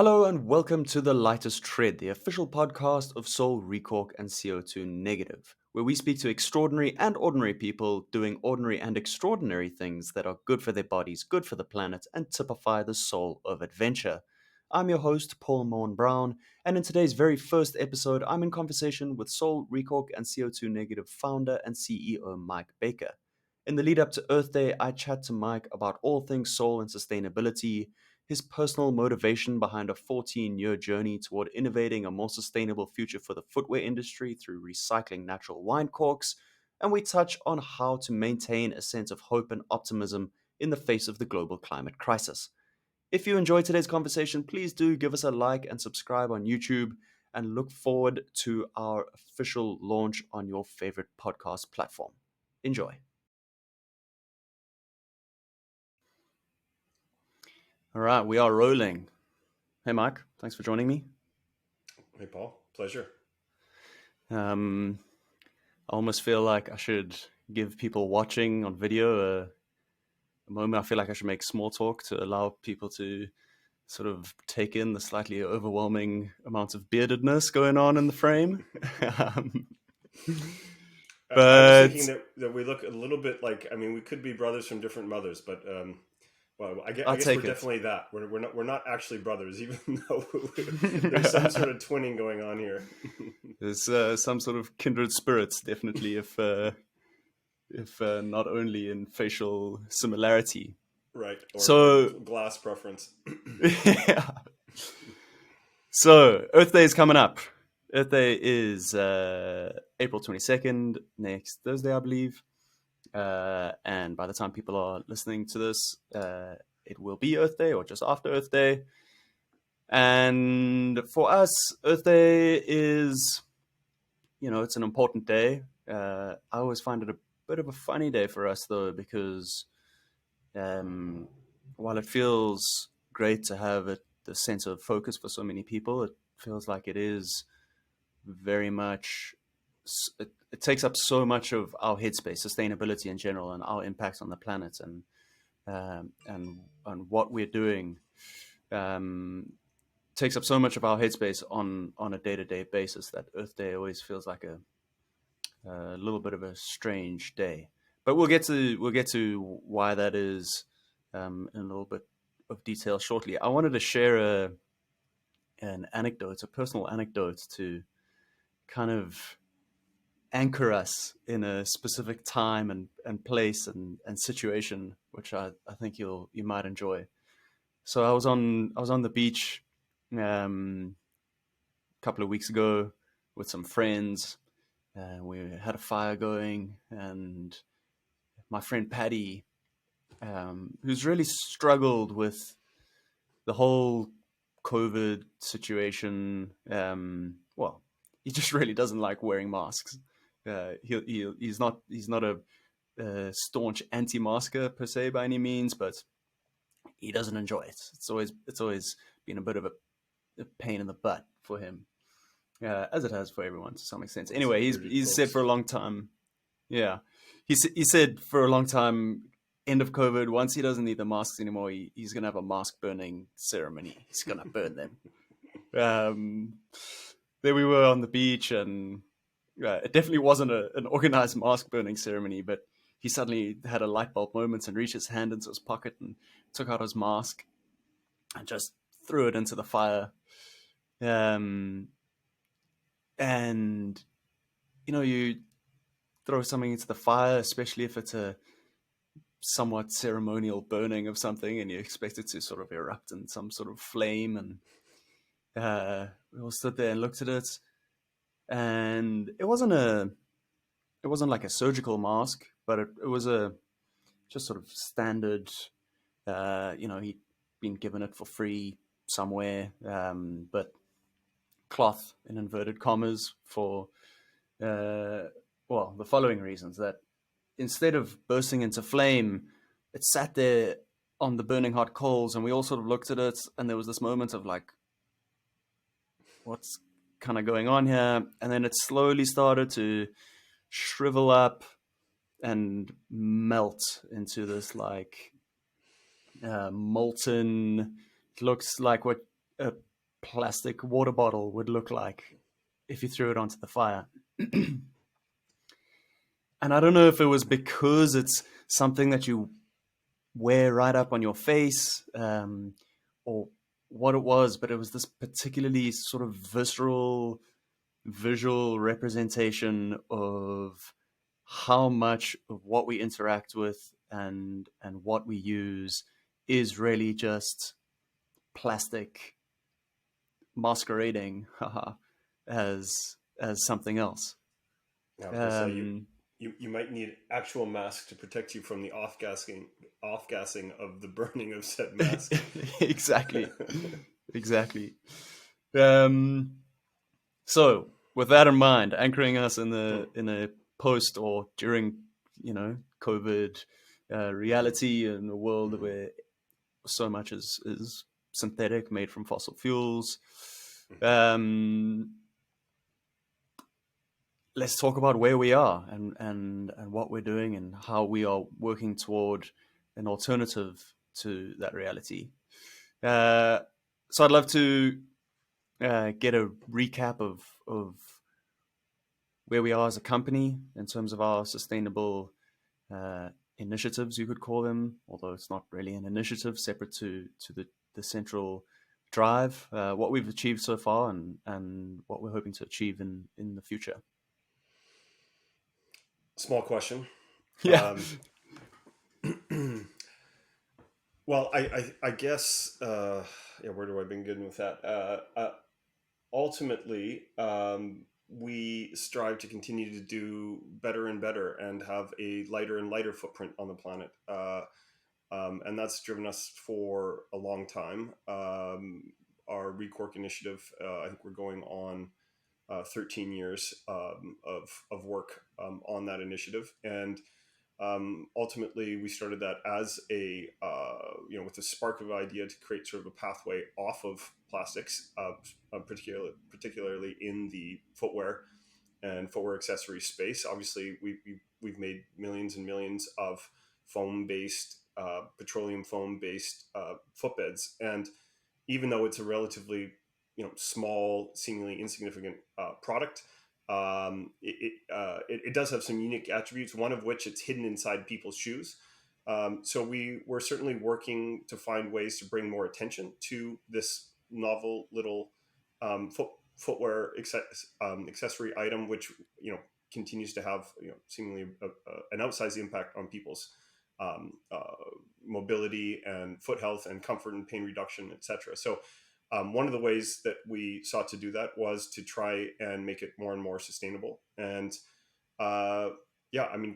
Hello and welcome to The Lightest Tread, the official podcast of SOLE, ReCORK and CO2negative, where we speak to extraordinary and ordinary people doing ordinary and extraordinary things that are good for their bodies, good for the planet, and typify the soul of adventure. I'm your host, Paul Maughan-Brown, and in today's very first episode, I'm in conversation with SOLE, ReCORK and CO2negative founder and CEO Mike Baker. In the lead up to Earth Day, I chat to Mike about all things soul and sustainability, his personal motivation behind a 14-year journey toward innovating a more sustainable future for the footwear industry through recycling natural wine corks, and we touch on how to maintain a sense of hope and optimism in the face of the global climate crisis. If you enjoyed today's conversation, please do give us a like and subscribe on YouTube, and look forward to our official launch on your favorite podcast platform. Enjoy. All right, we are rolling. Hey, Mike, thanks for joining me. Hey, Paul. Pleasure. I almost feel like I should give people watching on video a moment. I feel like I should make small talk to allow people to sort of take in the slightly overwhelming amount of beardedness going on in the frame. I was thinking that we look a little bit like, we could be brothers from different mothers, but I guess we're definitely that. We're not actually brothers, even though there's some sort of twinning going on here. There's some sort of kindred spirits, definitely, if not only in facial similarity. Right. Or glass preference. Yeah. So Earth Day is coming up. Earth Day is April 22nd, next Thursday, I believe. And by the time people are listening to this, it will be Earth Day or just after Earth Day. And for us, Earth Day is, it's an important day. I always find it a bit of a funny day for us, though, because while it feels great to have the sense of focus for so many people, it feels like it is very much, it takes up so much of our headspace, sustainability in general, and our impact on the planet, and what we're doing takes up so much of our headspace on a day-to-day basis that Earth Day always feels like a little bit of a strange day. But we'll get to why that is in a little bit of detail shortly. I wanted to share an anecdote, a personal anecdote, to kind of anchor us in a specific time and place and situation, which I think you might enjoy. So I was on the beach a couple of weeks ago with some friends. We had a fire going, and my friend Paddy, who's really struggled with the whole COVID situation. Well, he just really doesn't like wearing masks. He's not a staunch anti-masker per se by any means, but he doesn't enjoy it. It's always been a bit of a pain in the butt for him, as it has for everyone to some extent. Anyway, he's said for a long time. Yeah, he said for a long time, end of COVID, once he doesn't need the masks anymore, he's going to have a mask burning ceremony. He's going to burn them. There we were on the beach, and it definitely wasn't an organized mask burning ceremony, but he suddenly had a light bulb moment and reached his hand into his pocket and took out his mask and just threw it into the fire. And, you throw something into the fire, especially if it's a somewhat ceremonial burning of something, and you expect it to sort of erupt in some sort of flame. And we all stood there and looked at it, and it wasn't like a surgical mask, but it was a just sort of standard. He'd been given it for free somewhere, but cloth in inverted commas for the following reasons: that instead of bursting into flame, it sat there on the burning hot coals, and we all sort of looked at it, and there was this moment of like, what's kind of going on here? And then it slowly started to shrivel up and melt into this like molten, it looks like what a plastic water bottle would look like if you threw it onto the fire. And I don't know if it was because it's something that you wear right up on your face, or what it was, but it was this particularly sort of visceral, visual representation of how much of what we interact with and what we use is really just plastic masquerading as something else. I was going to say you might need actual mask to protect you from the off gassing of the burning of said mask. Exactly, exactly. So with that in mind, anchoring us in a post or during COVID reality in a world where so much is synthetic, made from fossil fuels. Let's talk about where we are and what we're doing and how we are working toward an alternative to that reality. So I'd love to get a recap of where we are as a company in terms of our sustainable initiatives, you could call them, although it's not really an initiative separate to the central drive, what we've achieved so far and what we're hoping to achieve in the future. Small question. Yeah. Well, I guess, where do I begin with that? Ultimately, we strive to continue to do better and better and have a lighter and lighter footprint on the planet. And that's driven us for a long time. Our ReCORK initiative, I think we're going on 13 years of work on that initiative. And ultimately, we started that as with a spark of idea to create sort of a pathway off of plastics, particularly in the footwear and footwear accessory space. Obviously, we've made millions and millions of foam-based, petroleum foam-based footbeds, and even though it's a relatively small, seemingly insignificant product, it does have some unique attributes, one of which it's hidden inside people's shoes. So we're certainly working to find ways to bring more attention to this novel little footwear accessory item, which continues to have seemingly an outsized impact on people's mobility and foot health and comfort and pain reduction, etc. So one of the ways that we sought to do that was to try and make it more and more sustainable. And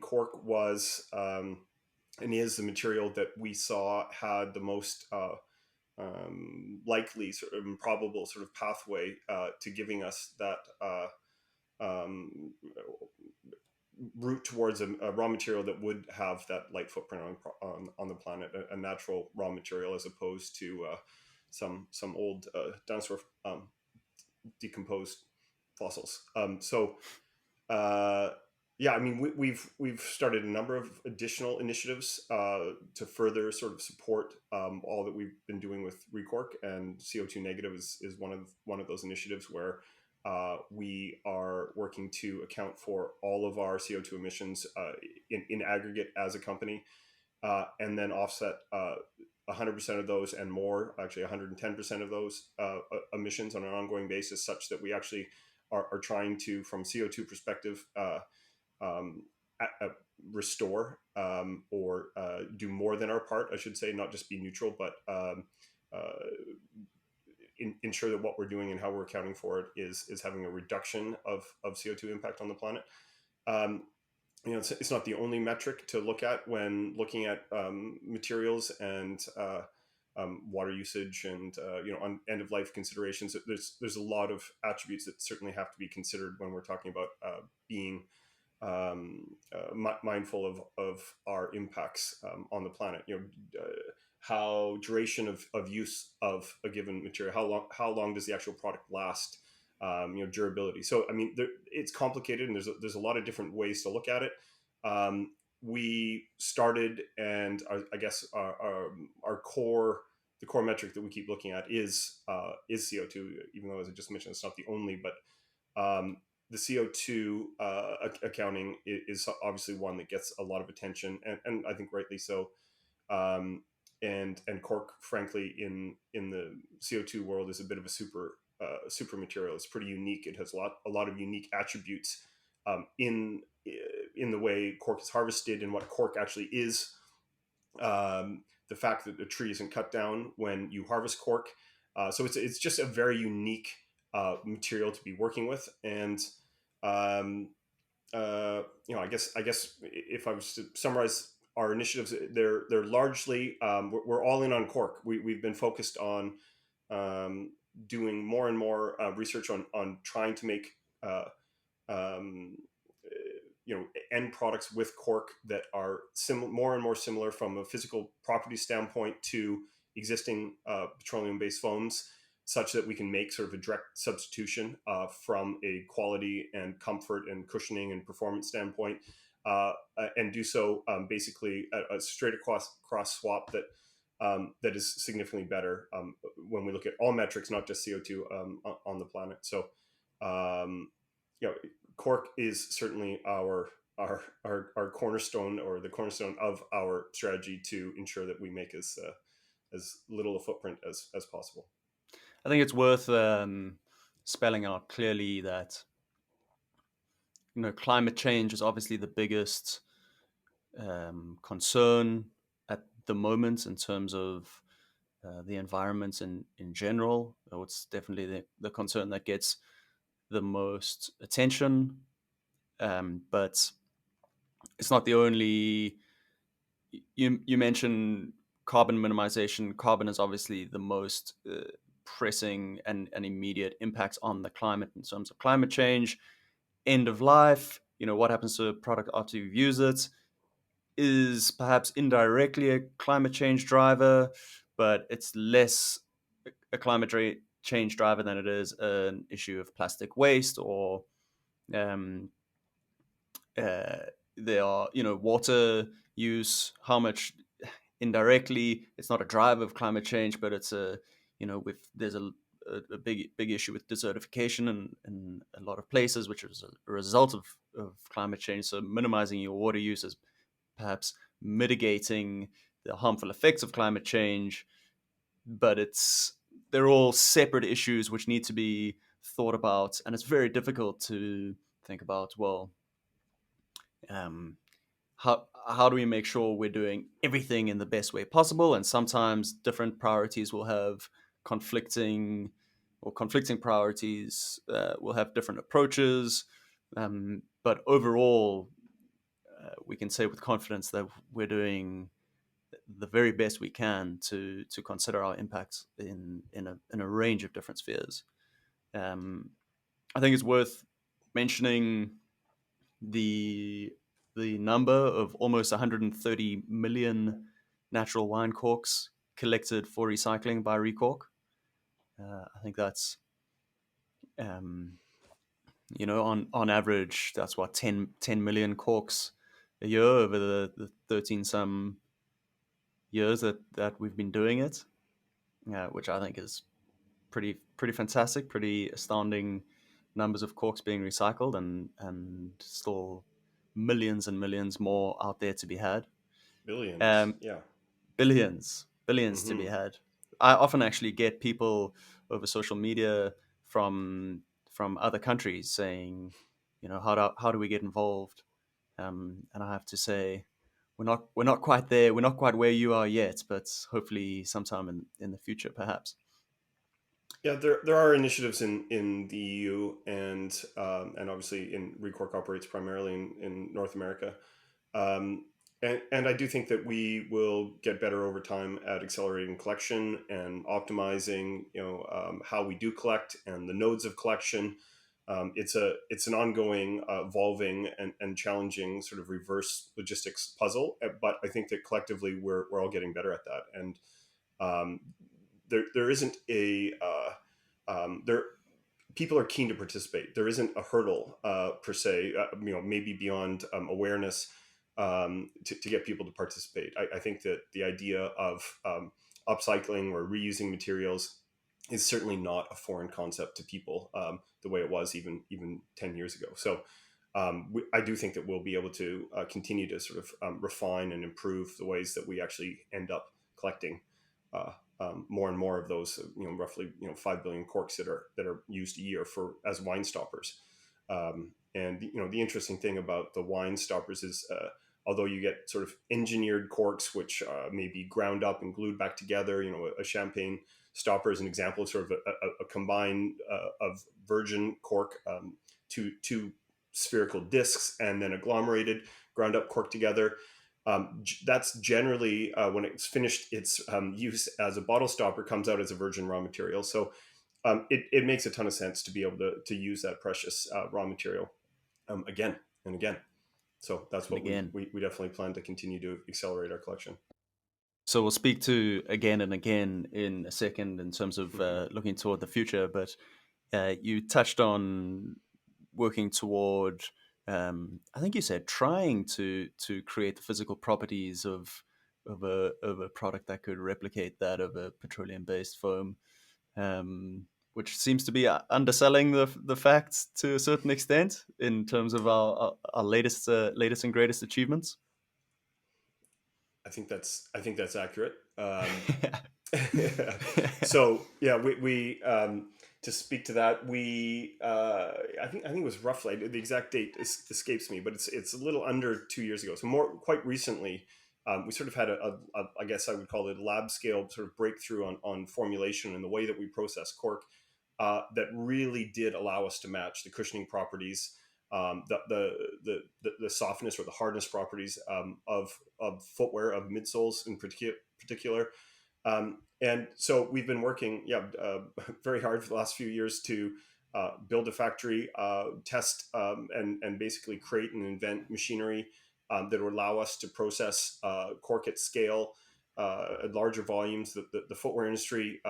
cork was and is the material that we saw had the most likely sort of improbable sort of pathway to giving us that route towards a raw material that would have that light footprint on the planet, a natural raw material, as opposed to some old dinosaur decomposed fossils. We've started a number of additional initiatives to further sort of support all that we've been doing with ReCORK, and CO2negative is one of those initiatives where we are working to account for all of our CO2 emissions in aggregate as a company, and then offset 100% of those and more, actually 110% of those emissions on an ongoing basis, such that we actually are trying to, from CO2 perspective, restore or do more than our part, I should say, not just be neutral, but ensure that what we're doing and how we're accounting for it is having a reduction of CO2 impact on the planet. It's not the only metric to look at when looking at materials and water usage and on end of life considerations. There's a lot of attributes that certainly have to be considered when we're talking about being mindful of our impacts on the planet. How duration of use of a given material, how long does the actual product last? Durability. So it's complicated, and there's a lot of different ways to look at it. We started, and I guess our core the core metric that we keep looking at is CO2, even though, as I just mentioned, it's not the only, but the CO2 accounting is obviously one that gets a lot of attention, and I think rightly so. And cork, frankly, in the CO2 world, is a bit of a super material. It's pretty unique. It has a lot of unique attributes in the way cork is harvested and what cork actually is. The fact that the tree isn't cut down when you harvest cork, so it's just a very unique material to be working with. And I guess if I was to summarize our initiatives, they're largely we're all in on cork. We've been focused on doing more and more research on trying to make um, end products with cork that are more and more similar from a physical property standpoint to existing petroleum-based foams, such that we can make sort of a direct substitution from a quality and comfort and cushioning and performance standpoint, and do so basically a straight across swap that is significantly better when we look at all metrics, not just CO2 on the planet. So, cork is certainly our cornerstone, or the cornerstone of our strategy to ensure that we make as little a footprint as possible. I think it's worth spelling out clearly that climate change is obviously the biggest concern at the moment in terms of the environment in general. It's definitely the concern that gets the most attention, but it's not the only. You mentioned carbon minimization. Carbon is obviously the most pressing and immediate impacts on the climate in terms of climate change. End of life, what happens to a product after you've used it is perhaps indirectly a climate change driver, but it's less a climate change driver than it is an issue of plastic waste, or um, there are, water use, how much indirectly it's not a driver of climate change, but it's there's a big issue with desertification in a lot of places, which is a result of climate change. So minimizing your water use is perhaps mitigating the harmful effects of climate change, but they're all separate issues which need to be thought about, and it's very difficult to think about, well, how do we make sure we're doing everything in the best way possible? And sometimes different priorities will have conflicting priorities will have different approaches, but overall we can say with confidence that we're doing the very best we can to consider our impacts in a range of different spheres. I think it's worth mentioning the number of almost 130 million natural wine corks collected for recycling by ReCORK. I think that's, on average, that's what, 10 million corks a year over the 13 some years that we've been doing it, which I think is pretty fantastic, pretty astounding numbers of corks being recycled, and still millions and millions more out there to be had. Billions, yeah. Billions to be had. I often actually get people over social media from other countries saying, how do we get involved? And I have to say, we're not quite there. We're not quite where you are yet, but hopefully sometime in the future, perhaps. Yeah, there are initiatives in the EU, and obviously in ReCORK operates primarily in North America. And I do think that we will get better over time at accelerating collection and optimizing, how we do collect and the nodes of collection. It's an ongoing, evolving and challenging sort of reverse logistics puzzle. But I think that collectively we're all getting better at that. And there isn't there. People are keen to participate. There isn't a hurdle per se. Maybe beyond awareness. To get people to participate. I think that the idea of upcycling or reusing materials is certainly not a foreign concept to people the way it was even 10 years ago. So I do think that we'll be able to continue to sort of refine and improve the ways that we actually end up collecting more and more of those, roughly 5 billion corks that are used a year as wine stoppers. And the interesting thing about the wine stoppers is, although you get sort of engineered corks, which may be ground up and glued back together, a champagne stopper is an example of sort of a combine of virgin cork, two spherical discs, and then agglomerated ground up cork together. That's generally when it's finished its use as a bottle stopper, comes out as a virgin raw material. So it makes a ton of sense to be able to use that precious raw material again and again. So that's what we definitely plan to continue to accelerate our collection. So we'll speak to again and again in a second in terms of looking toward the future, but you touched on working toward, I think you said, trying to create the physical properties of a product that could replicate that of a petroleum-based foam, which seems to be underselling the facts to a certain extent in terms of our latest and greatest achievements. I think that's accurate. So yeah, we to speak to that, we I think it was roughly, the exact date escapes me, but it's a little under 2 years ago. So quite recently, we sort of had a I guess I would call it a lab scale sort of breakthrough on formulation and the way that we process cork that really did allow us to match the cushioning properties, the softness or the hardness properties of footwear, of midsoles in particular. And so we've been working very hard for the last few years to build a factory, test, and basically create and invent machinery that would allow us to process cork at scale at larger volumes. The footwear industry,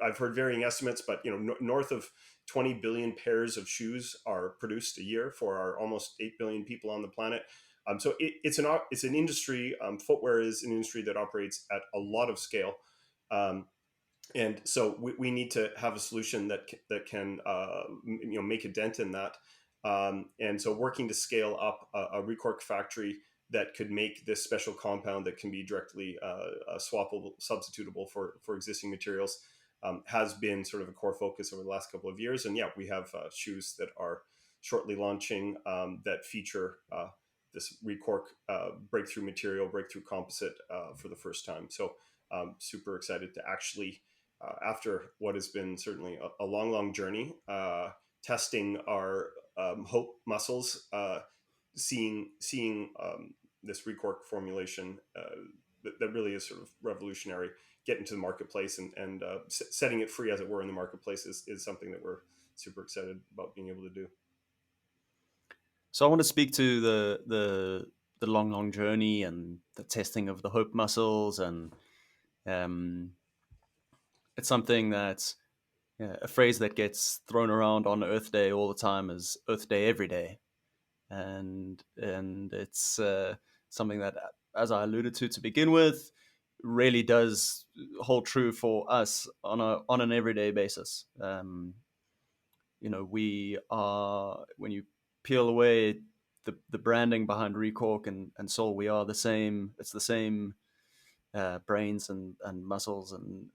I've heard varying estimates, but north of 20 billion pairs of shoes are produced a year for our almost 8 billion people on the planet. So it's an industry. Footwear is an industry that operates at a lot of scale, and so we need to have a solution that can make a dent in that. And so working to scale up a ReCORK factory that could make this special compound that can be directly swappable, substitutable for existing materials has been sort of a core focus over the last couple of years. And yeah, we have shoes that are shortly launching that feature this ReCORK breakthrough material, breakthrough composite for the first time. So super excited to actually, after what has been certainly a long journey, testing our hope muscles, seeing this ReCORK formulation that really is sort of revolutionary, get into the marketplace and setting it free, as it were, in the marketplace is something that we're super excited about being able to do. So I want to speak to the long journey and the testing of the hope muscles, and it's something that's a phrase that gets thrown around on Earth Day all the time as Earth Day every day, and it's something that, as I alluded to begin with, really does hold true for us on an everyday basis. We are, when you peel away the branding behind ReCORK and SOLE, we are the same. It's the same brains and muscles, and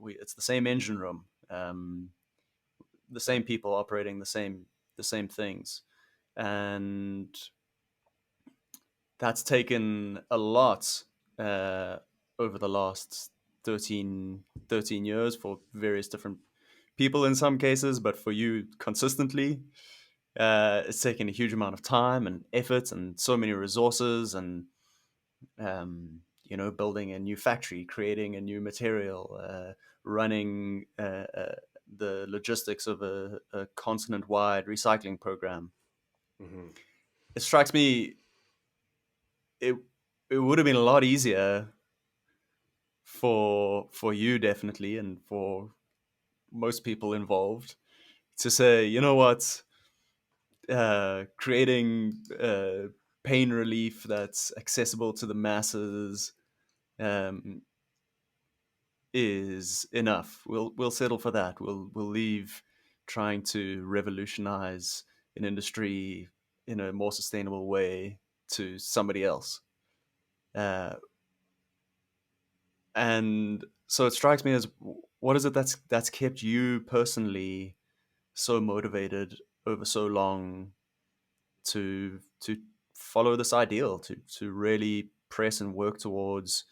it's the same engine room, the same people operating the same things, and that's taken a lot over the last 13 years for various different people in some cases, but for you consistently. It's taken a huge amount of time and effort and so many resources, and building a new factory, creating a new material, running the logistics of a continent-wide recycling program. Mm-hmm. It strikes me it would have been a lot easier for you, definitely, and for most people involved, to say, you know what, creating pain relief that's accessible to the masses um, is enough. We'll settle for that. We'll leave trying to revolutionize an industry in a more sustainable way to somebody else. Uh, and so it strikes me as, what is it that's kept you personally so motivated over so long to follow this ideal, to really press and work towards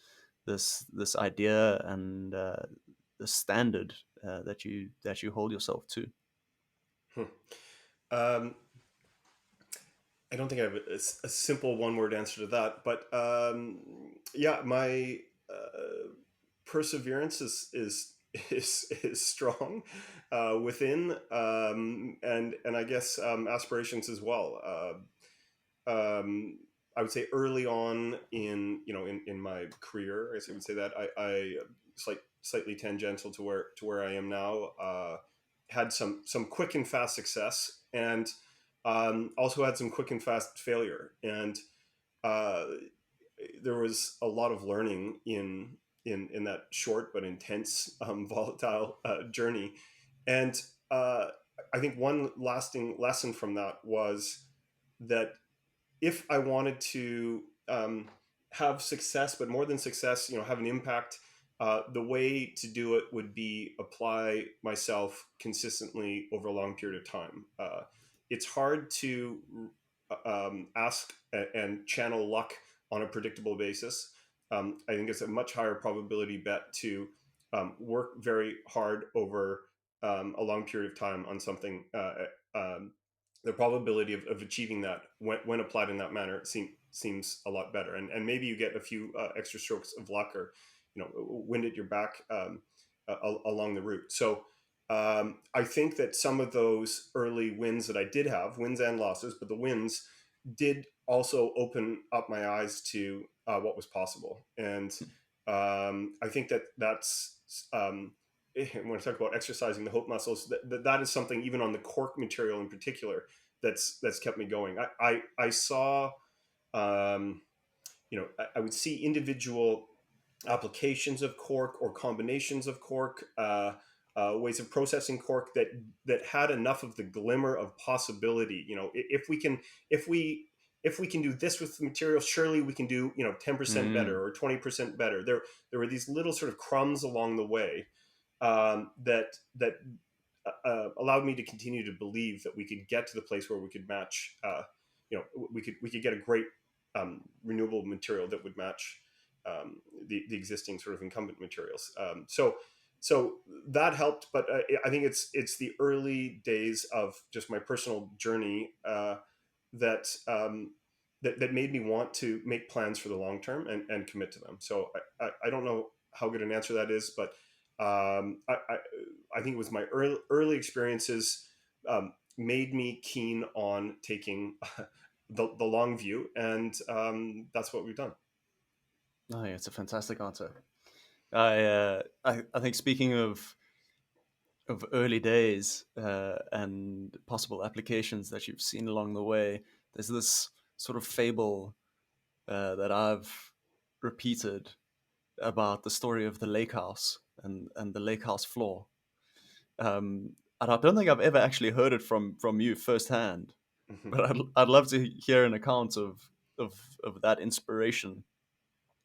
this idea and the standard that you hold yourself to. Hmm. Um, I don't think I have a simple one word answer to that, but yeah, my perseverance is strong within, and I guess aspirations as well. I would say early on in my career, I guess I would say that I slightly tangential to where I am now. Had some quick and fast success, and also had some quick and fast failure, and uh, there was a lot of learning in that short but intense, volatile journey, and I think one lasting lesson from that was that if I wanted to have success, but more than success, have an impact, the way to do it would be apply myself consistently over a long period of time. It's hard to ask and channel luck on a predictable basis. I think it's a much higher probability bet to work very hard over a long period of time on something. The probability of achieving that when applied in that manner seems a lot better, and maybe you get a few extra strokes of luck, or wind at your back along the route. So I think that some of those early wins that I did have, wins and losses, but the wins did also open up my eyes to what was possible, and I think that's when I talk about exercising the hope muscles, that is something, even on the cork material in particular, that's kept me going. I saw, I would see individual applications of cork or combinations of cork, ways of processing cork that had enough of the glimmer of possibility. If we can do this with the material, surely we can do 10% Mm. better or 20% better. There were these little sort of crumbs along the way, that allowed me to continue to believe that we could get to the place where we could match. We could get a great renewable material that would match the existing sort of incumbent materials. So that helped, but I think it's the early days of just my personal journey that that made me want to make plans for the long term and commit to them. So I don't know how good an answer that is, but I think it was my early experiences made me keen on taking the long view, and that's what we've done. Oh, yeah, it's a fantastic answer. I think, speaking of early days and possible applications that you've seen along the way, there's this sort of fable that I've repeated about the story of the lake house and the lake house floor. And I don't think I've ever actually heard it from you firsthand, Mhm. but I'd love to hear an account of that inspiration.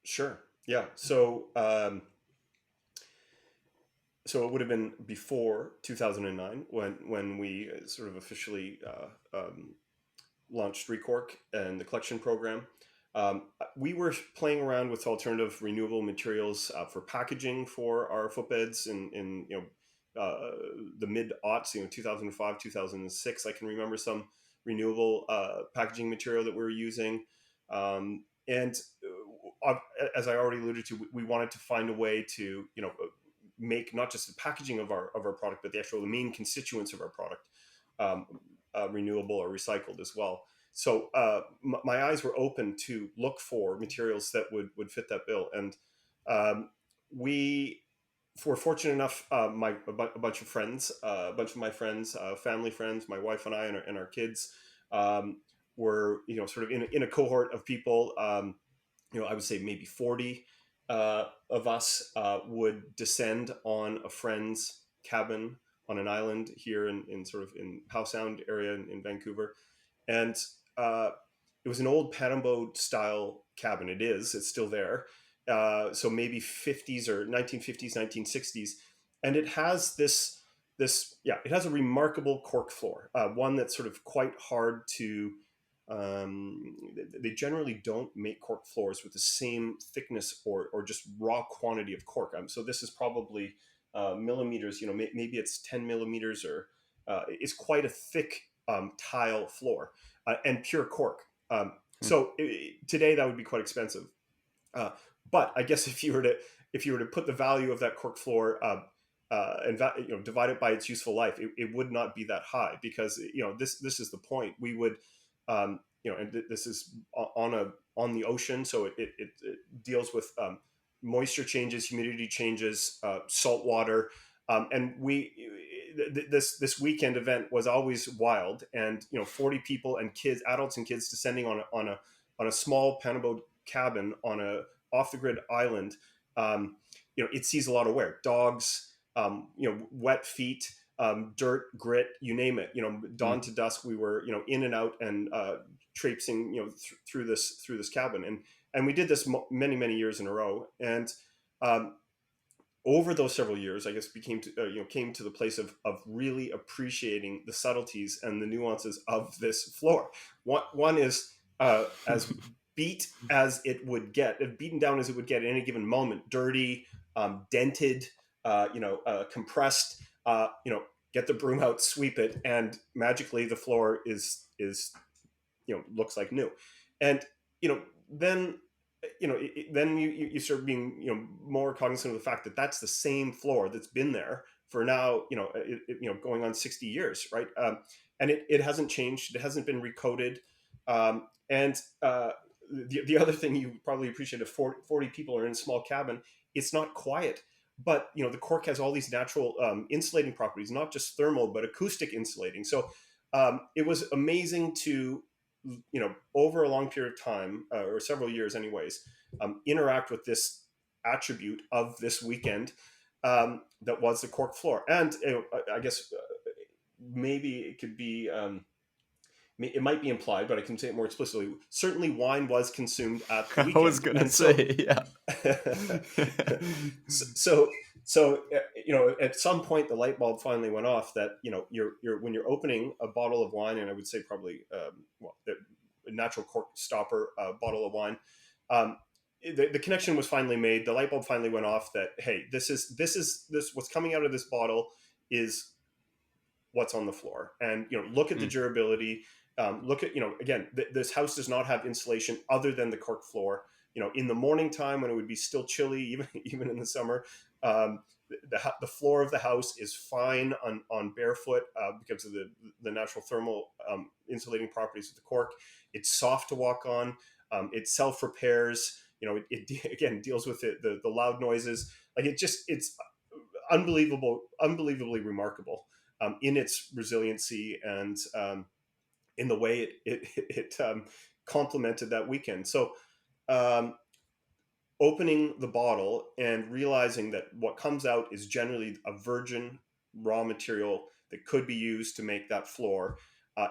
Sure. Yeah. So it would have been before 2009 when we sort of officially launched ReCORK and the collection program. We were playing around with alternative renewable materials for packaging for our footbeds in the mid aughts, 2005, 2006. I can remember some renewable packaging material that we were using, and as I already alluded to, we wanted to find a way to make not just the packaging of our product, but the main constituents of our product um, renewable or recycled as well. So my eyes were open to look for materials that would fit that bill, and we were fortunate enough. A bunch of friends, a bunch of my friends, family friends, my wife and I, and our kids, were sort of in a cohort of people. I would say maybe 40 of us would descend on a friend's cabin on an island here in sort of in Howe Sound area in Vancouver, and it was an old paddle boat style cabin. It's still there. So maybe 50s or 1950s, 1960s, and it has it has a remarkable cork floor, one that's sort of quite hard to. They generally don't make cork floors with the same thickness or just raw quantity of cork. So this is probably millimeters. Maybe it's 10 millimeters, or it's quite a thick tile floor and pure cork. So today that would be quite expensive. But I guess if you were to put the value of that cork floor and divide it by its useful life, it would not be that high, because this is the point. We would and this is on the ocean, so it deals with moisture changes, humidity changes, salt water, and this weekend event was always wild, and 40 people and kids, adults and kids, descending on a small panel cabin on a off the grid island. It sees a lot of wear: dogs, wet feet, dirt, grit, you name it. Dawn to dusk, we were in and out and traipsing through this cabin, and we did this many years in a row, and over those several years, I guess, came to the place of really appreciating the subtleties and the nuances of this floor. One is as beat as it would get, as beaten down as it would get at any given moment, dirty, dented, compressed. Get the broom out, sweep it, and magically the floor is looks like new. And then then you start being more cognizant of the fact that that's the same floor that's been there for now going on 60 years, right? And it hasn't changed, it hasn't been recoated. And the other thing you probably appreciate, if 40 people are in a small cabin, it's not quiet, but the cork has all these natural insulating properties, not just thermal but acoustic insulating. So it was amazing to over a long period of time, or several years anyways, interact with this attribute of this weekend, that was the cork floor. And I guess maybe it could be, it might be implied, but I can say it more explicitly. Certainly wine was consumed at the weekend. I was going to say, yeah. So at some point the light bulb finally went off that you're when you're opening a bottle of wine, and I would say probably a natural cork stopper bottle of wine, the connection was finally made. The light bulb finally went off that, hey, this what's coming out of this bottle is what's on the floor. And look at the durability. Look at again, this house does not have insulation other than the cork floor. In the morning time when it would be still chilly, even in the summer, the floor of the house is fine on barefoot because of the natural thermal insulating properties of the cork. It's soft to walk on. It self repairs. It again deals with the loud noises. Like it's unbelievably remarkable in its resiliency and in the way it complemented that weekend. So opening the bottle and realizing that what comes out is generally a virgin raw material that could be used to make that floor,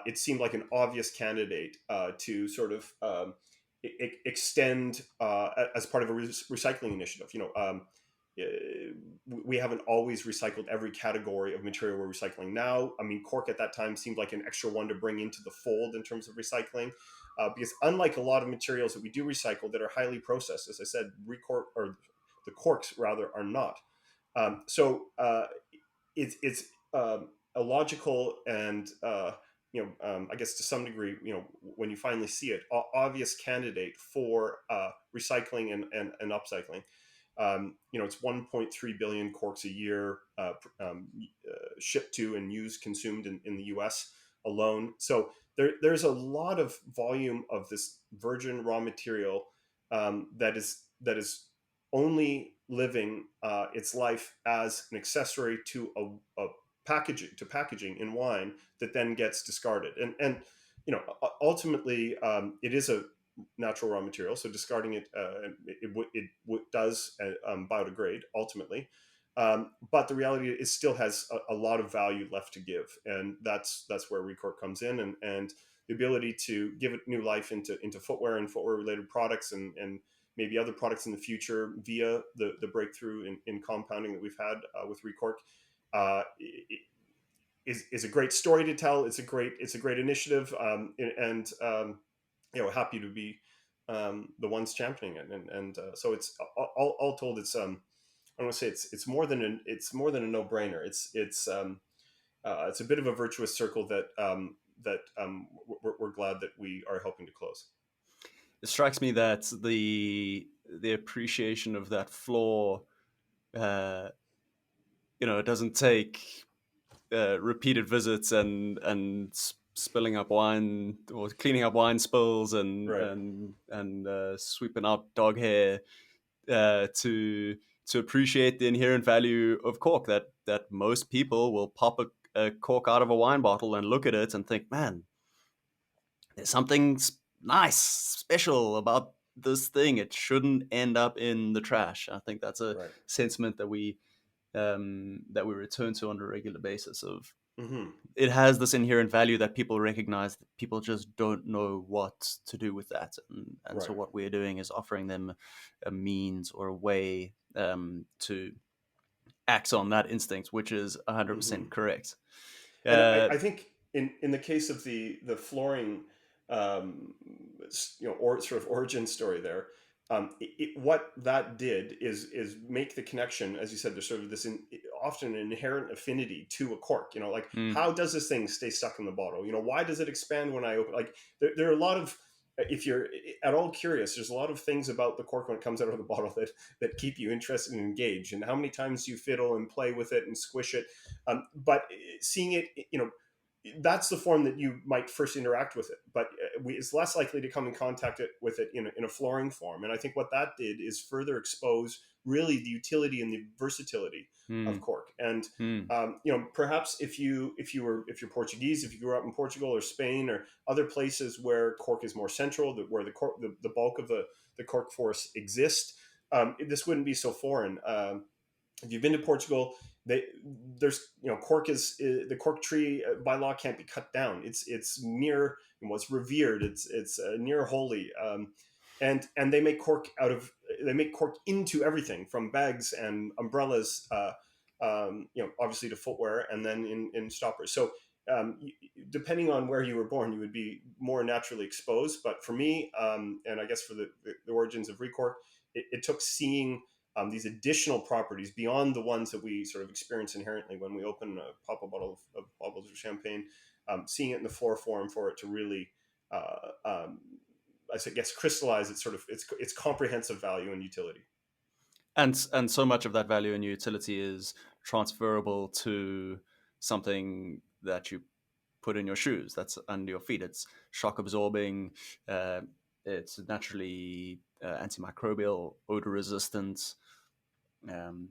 it seemed like an obvious candidate to sort of extend as part of a recycling initiative. We haven't always recycled every category of material we're recycling now. I mean, cork at that time seemed like an extra one to bring into the fold in terms of recycling, because unlike a lot of materials that we do recycle that are highly processed, as I said, ReCORK, or the corks rather, are not. So it's a logical and I guess to some degree, when you finally see it, obvious candidate for recycling and upcycling. It's 1.3 billion corks a year shipped to and used, consumed in the U.S. alone. So there's a lot of volume of this virgin raw material that is only living its life as an accessory to a packaging in wine that then gets discarded. And ultimately, it is natural raw material, so discarding it, does biodegrade ultimately. But the reality is, it still has a lot of value left to give, and that's where ReCORK comes in, and the ability to give it new life into footwear and footwear related products, and maybe other products in the future via the breakthrough in compounding that we've had with ReCORK. Is a great story to tell. It's a great initiative, and happy to be the ones championing it, and so it's all told. It's I want to say it's more than a no brainer. It's a bit of a virtuous circle that we're glad that we are helping to close. It strikes me that the appreciation of that floor, it doesn't take repeated visits and spilling up wine or cleaning up wine spills and Right. Sweeping out dog hair to appreciate the inherent value of cork. That most people will pop a cork out of a wine bottle and look at it and think, man, there's something nice, special about this thing. It shouldn't end up in the trash. I think that's a Right. sentiment that we return to on a regular basis. Of Mm-hmm. it has this inherent value that people recognize. That people just don't know what to do with that, and Right. so what we're doing is offering them a means or a way to act on that instinct, which is 100% Mm-hmm. correct. And I think in the case of the flooring, or sort of origin story there, what that did is make the connection, as you said. There's sort of this often an inherent affinity to a cork. Like, Mm, how does this thing stay stuck in the bottle? Why does it expand when I open? Like, there are a lot of, if you're at all curious, there's a lot of things about the cork when it comes out of the bottle that keep you interested and engaged. And how many times you fiddle and play with it and squish it, but seeing it, that's the form that you might first interact with it, but it's less likely to come in contact with it in a flooring form. And I think what that did is further expose really the utility and the versatility of mm, cork. And mm. perhaps if you're Portuguese, if you grew up in Portugal or Spain or other places where cork is more central, where the bulk of the cork forest exists, this wouldn't be so foreign. If you've been to Portugal, there's cork is the cork tree by law can't be cut down. It's near, it's revered. It's near holy, and they make cork into everything from bags and umbrellas, obviously to footwear, and then in stoppers. So depending on where you were born, you would be more naturally exposed. But for me, and I guess for the origins of ReCORK, it took seeing these additional properties beyond the ones that we sort of experience inherently when we open pop a bottle of bubbles or champagne, seeing it in the floor form for it to really, I guess, crystallize its comprehensive value and utility. And so much of that value and utility is transferable to something that you put in your shoes, that's under your feet. It's shock absorbing. It's naturally antimicrobial, odor resistant. Um,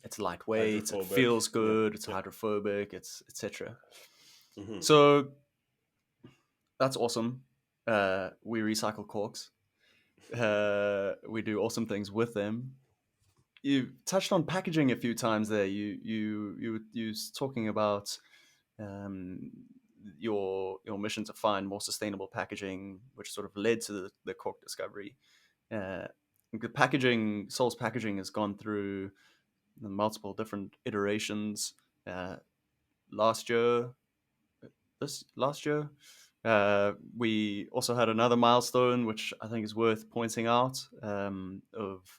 it's lightweight. It Hydrophobic. feels Yeah. good. It's Yeah. hydrophobic. It's etc. Mm-hmm. So that's awesome. We recycle corks. We do awesome things with them. You touched on packaging a few times there. You talking about um, your mission to find more sustainable packaging, which sort of led to the cork discovery. Uh, the packaging, Sole's packaging has gone through multiple different iterations. Uh, last year, this last year, we also had another milestone, which I think is worth pointing out, of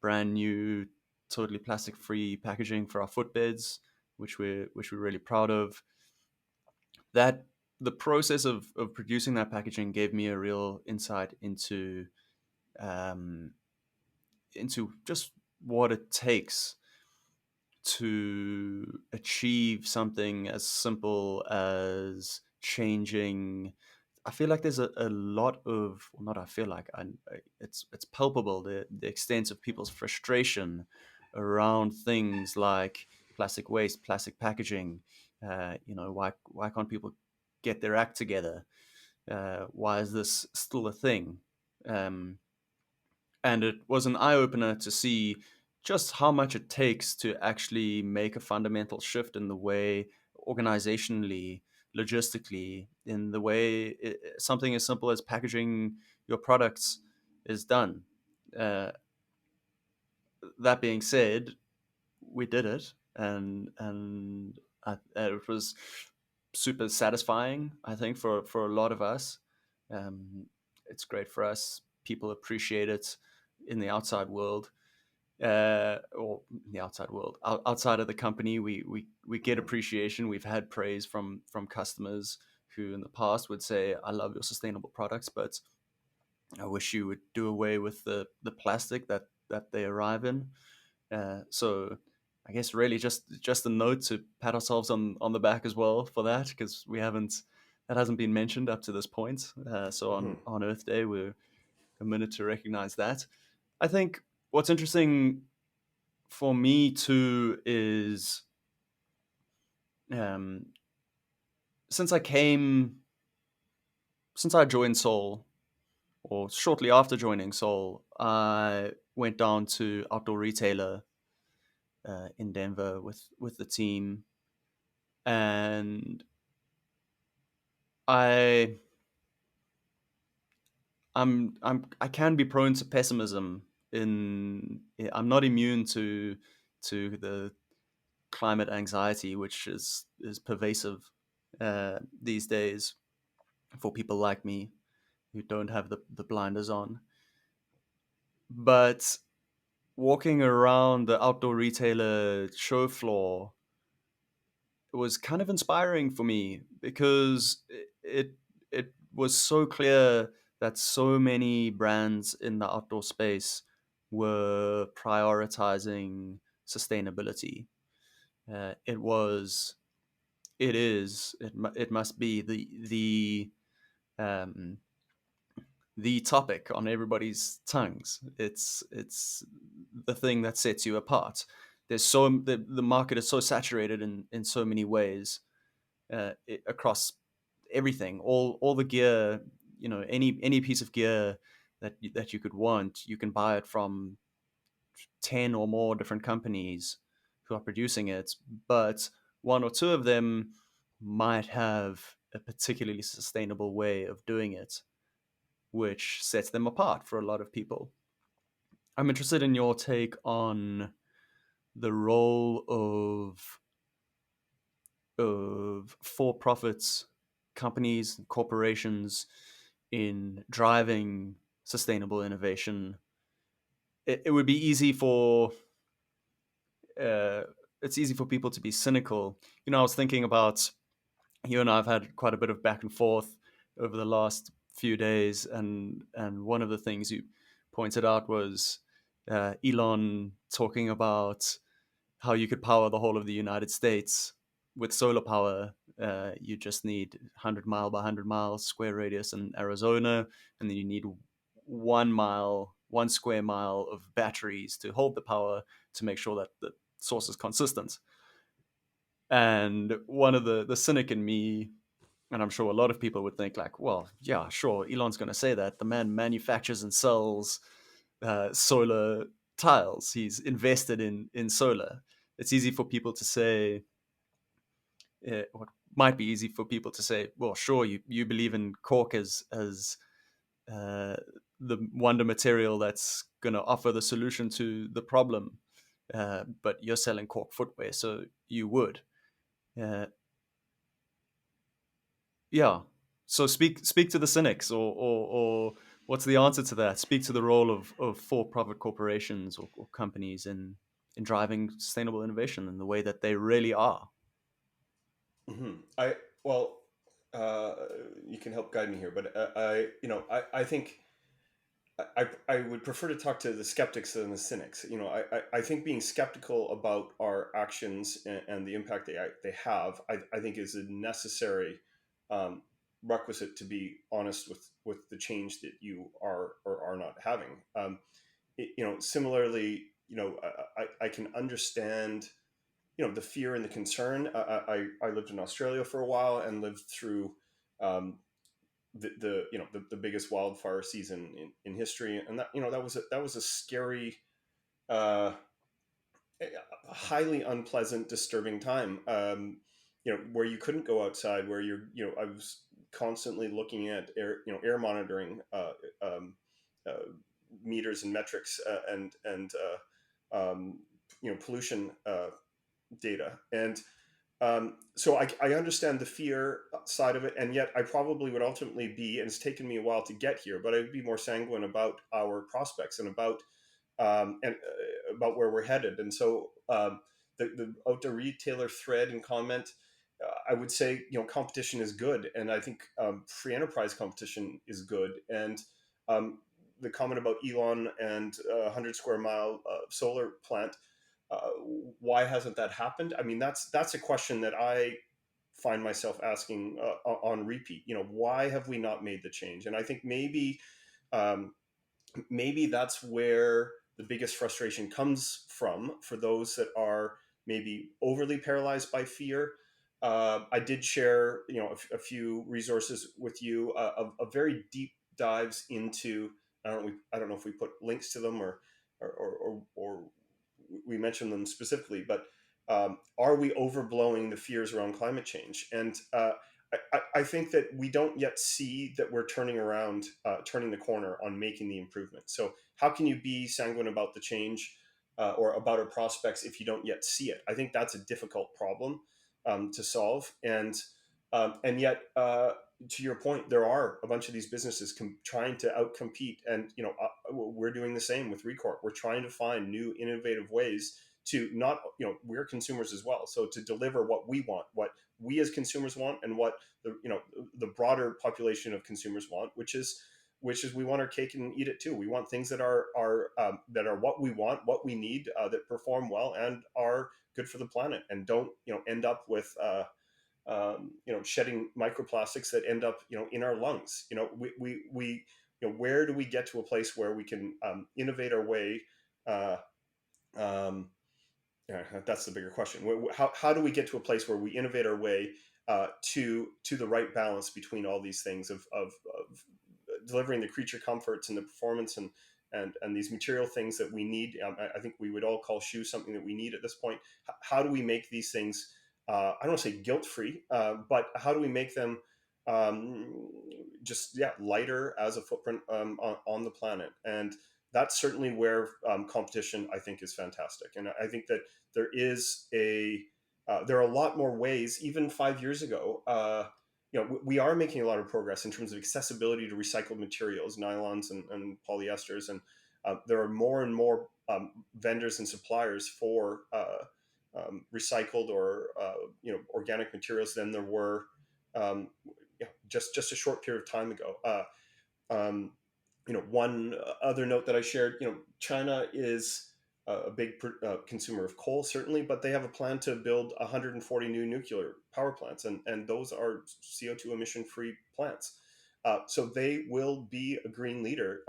brand new, totally plastic free packaging for our footbeds, which we're really proud of. That the process of producing that packaging gave me a real insight um, into just what it takes to achieve something as simple as changing. I feel like there's a lot of, well, not I feel like, it's palpable, the extent of people's frustration around things like plastic waste, plastic packaging. Why can't people get their act together? Why is this still a thing? Um, and it was an eye opener to see just how much it takes to actually make a fundamental shift in the way organizationally, logistically, in the way something as simple as packaging your products is done. Uh, that being said, we did it, and it was super satisfying. I think for a lot of us, um, it's great for us. People appreciate it in the outside world, or the outside world, outside of the company. We get Mm-hmm. appreciation. We've had praise from customers who in the past would say, "I love your sustainable products, but I wish you would do away with the plastic that they arrive in." So I guess really just a note to pat ourselves on the back as well for that, because that hasn't been mentioned up to this point. So Mm-hmm. on Earth Day, we're committed to recognize that. I think what's interesting for me too is, um, since I came since I joined SOLE, or shortly after joining SOLE, I went down to Outdoor Retailer in Denver with the team, and I I can be prone to pessimism. I'm not immune to the climate anxiety, which is pervasive these days for people like me who don't have the blinders on. But walking around the outdoor retailer show floor was kind of inspiring for me, because it was so clear that so many brands in the outdoor space were prioritizing sustainability. It was, it is, it must be um, the topic on everybody's tongues. It's the thing that sets you apart. The market is so saturated in so many ways, across everything, all the gear, any piece of gear that you could want, you can buy it from 10 or more different companies who are producing it, but one or two of them might have a particularly sustainable way of doing it, which sets them apart for a lot of people. I'm interested in your take on the role of for-profits, companies, and corporations in driving sustainable innovation. It would be easy for uh, it's easy for people to be cynical. I was thinking about, you and I have had quite a bit of back and forth over the last few days, and one of the things you pointed out was Elon talking about how you could power the whole of the United States with solar power. You just need 100 mile by 100 mile square radius in Arizona, and then you need 1 mile, 1 square mile of batteries to hold the power to make sure that the source is consistent. And one of the cynic in me, and I'm sure a lot of people would think like, well, yeah, sure, Elon's going to say that. The man manufactures and sells solar tiles. He's invested in solar. It's easy for people to say, what might be easy for people to say, well, sure, you believe in cork as uh, the wonder material that's going to offer the solution to the problem, but you're selling cork footwear, so you would. Uh, yeah. So speak to the cynics, or what's the answer to that? Speak to the role of for-profit corporations or companies in driving sustainable innovation in the way that they really are. Mm-hmm. I well, uh, you can help guide me here, but I think I would prefer to talk to the skeptics than the cynics. I think being skeptical about our actions and the impact they have, I think is a necessary um, requisite to be honest with the change that you are or are not having. Similarly, I can understand the fear and the concern. I lived in Australia for a while and lived through um, the biggest wildfire season in history, and that was a scary, uh, highly unpleasant, disturbing time. Where you couldn't go outside, where I was constantly looking at air monitoring meters and metrics, and pollution data. And so I understand the fear side of it, and yet I probably would ultimately be, and it's taken me a while to get here, but I'd be more sanguine about our prospects and about where we're headed. And so the outdoor retailer thread and comment, I would say, competition is good, and I think free enterprise competition is good. And um, the comment about Elon and 100 square mile solar plant, uh, why hasn't that happened? I mean, that's a question that I find myself asking on repeat. Why have we not made the change? And I think um, maybe that's where the biggest frustration comes from for those that are maybe overly paralyzed by fear. I did share, a few resources with you, of very deep dives into. I don't know if we put links to them or we mentioned them specifically, but are we overblowing the fears around climate change? And I think that we don't yet see that we're turning the corner on making the improvement. So how can you be sanguine about the change, or about our prospects, if you don't yet see it? I think that's a difficult problem to solve. And yet, to your point, there are a bunch of these businesses trying to outcompete, and we're doing the same with ReCORK. We're trying to find new, innovative ways to not, we're consumers as well, so to deliver what we want, what we as consumers want, and what the broader population of consumers want, which is we want our cake and eat it too. We want things that are what we want, what we need, that perform well and are good for the planet, and don't end up with shedding microplastics that end up in our lungs. Where do we get to a place where we can innovate our way? Uh, um, yeah, that's the bigger question. How do we get to a place where we innovate our way to the right balance between all these things of delivering the creature comforts and the performance and these material things that we need? I think we would all call shoes something that we need at this point. How do we make these things? I don't want to say guilt-free, but how do we make them just lighter as a footprint on the planet? And that's certainly where competition, I think, is fantastic. And I think that there are a lot more ways. Even 5 years ago, we are making a lot of progress in terms of accessibility to recycled materials, nylons and polyesters, and there are more and more vendors and suppliers for recycled or organic materials than there were just a short period of time ago. Um, One other note that I shared, China is a big consumer of coal, certainly, but they have a plan to build 140 new nuclear power plants, and those are CO2 emission-free plants. So they will be a green leader,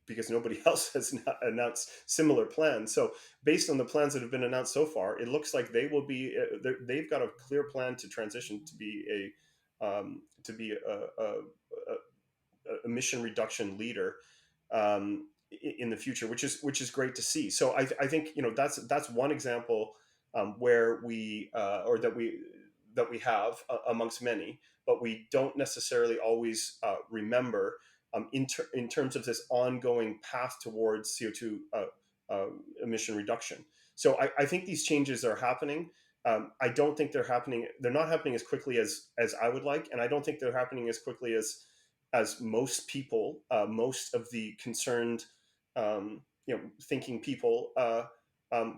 because nobody else has announced similar plans. So based on the plans that have been announced so far, it looks like they've got a clear plan to transition to be a emission reduction leader in the future, which is great to see. So I think that's one example where we or that we have amongst many, but we don't necessarily always remember in terms of this ongoing path towards CO2 emission reduction. So I think these changes are happening. I don't think they're happening. They're not happening as quickly as I would like, and I don't think they're happening as quickly as most people, most of the concerned, thinking people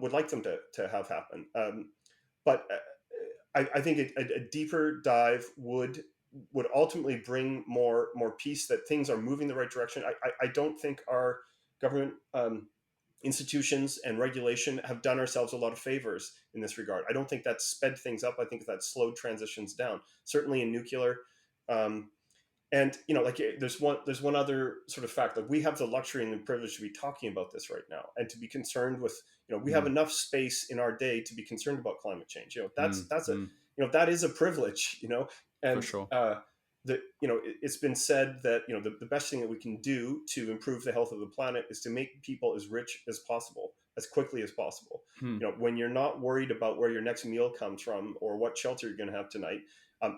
would like them to have happen. But I think a deeper dive would ultimately bring more peace, that things are moving the right direction. I don't think our government institutions and regulation have done ourselves a lot of favors in this regard. I don't think that's sped things up. I think that slowed transitions down, certainly in nuclear. And there's one other sort of fact. Like, we have the luxury and the privilege to be talking about this right now, and to be concerned with, we have enough space in our day to be concerned about climate change. That is a privilege. And for sure. it's been said that the best thing that we can do to improve the health of the planet is to make people as rich as possible, as quickly as possible. Hmm. When you're not worried about where your next meal comes from or what shelter you're going to have tonight,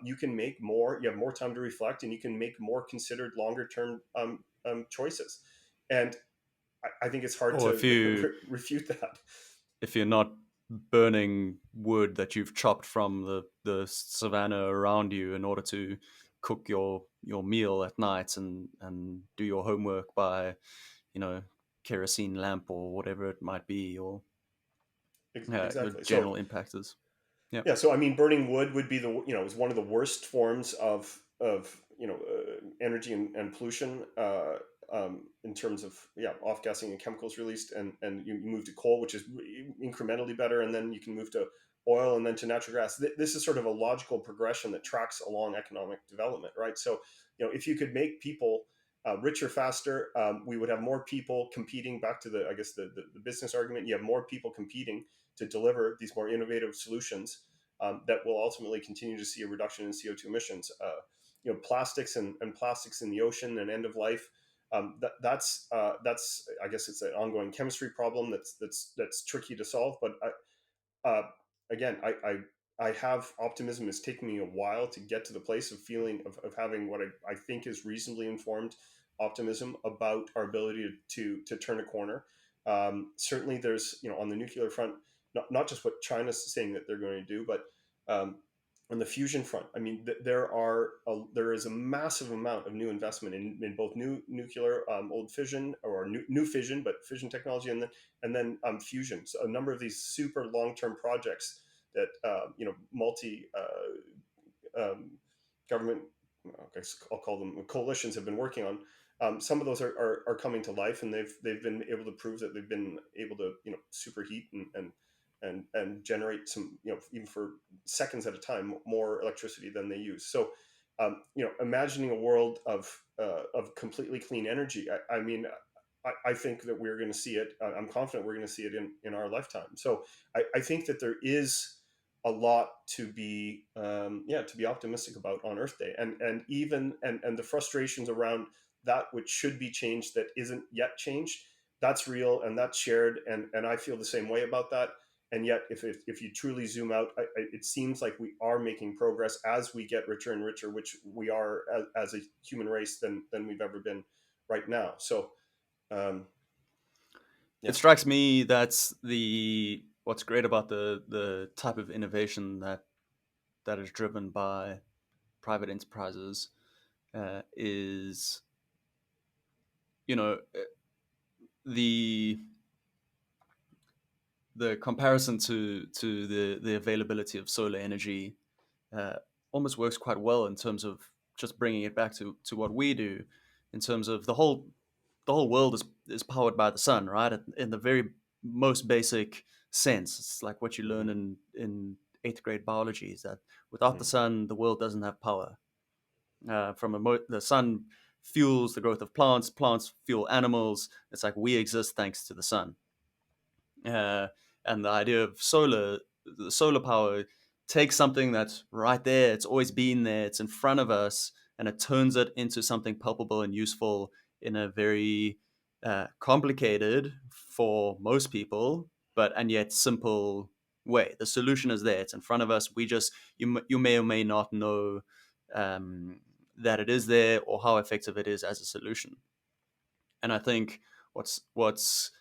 you can make more. You have more time to reflect, and you can make more considered, longer term choices. And I think it's hard Or to refute that. if you're not burning wood that you've chopped from the savannah around you in order to cook your meal at night and do your homework by, kerosene lamp or whatever it might be, or your Exactly. So general impactors. Yeah. yeah, so I mean, burning wood would be is one of the worst forms of energy and pollution in terms of off gassing and chemicals released, and you move to coal, which is incrementally better, and then you can move to oil and then to natural gas. This is sort of a logical progression that tracks along economic development, right? So if you could make people richer faster, we would have more people competing. Back to the, I guess, the business argument, you have more people competing to deliver these more innovative solutions that will ultimately continue to see a reduction in CO2 emissions. Plastics and plastics in the ocean and end of life. That's I guess it's an ongoing chemistry problem that's tricky to solve. But again, I have optimism. It's taken me a while to get to the place of feeling of having what I think is reasonably informed optimism about our ability to turn a corner. Certainly, there's on the nuclear front, not just what China's saying that they're going to do, but on the fusion front, I mean, there is a massive amount of new investment in both new nuclear, old fission, or new fission, but fission technology, and then fusion. So a number of these super long term projects that multi government, I guess I'll call them coalitions, have been working on. Some of those are coming to life, and they've been able to prove that they've been able to superheat and generate some, even for seconds at a time, more electricity than they use. So imagining a world of completely clean energy, I mean, I think that we're going to see it. I'm confident we're going to see it in our lifetime. So I think that there is a lot to be to be optimistic about on Earth Day, and even and the frustrations around that which should be changed that isn't yet changed. That's real, and that's shared, and I feel the same way about that. And yet, if you truly zoom out, it seems like we are making progress as we get richer and richer, which we are as a human race than we've ever been right now. So It strikes me that's what's great about the type of innovation that is driven by private enterprises is, the comparison to the availability of solar energy uh, almost works quite well in terms of just bringing it back to what we do, in terms of the whole world is powered by the sun, right? In the very most basic sense, it's like what you learn in eighth grade biology, is that without the sun, the world doesn't have power. The sun fuels the growth of plants, plants fuel animals. It's like we exist thanks to the sun. Uh, and the idea of the solar power takes something that's right there, it's always been there, it's in front of us, and it turns it into something palpable and useful in a very complicated for most people, but and yet simple way. The solution is there, it's in front of us. You may or may not know that it is there or how effective it is as a solution. And I think what's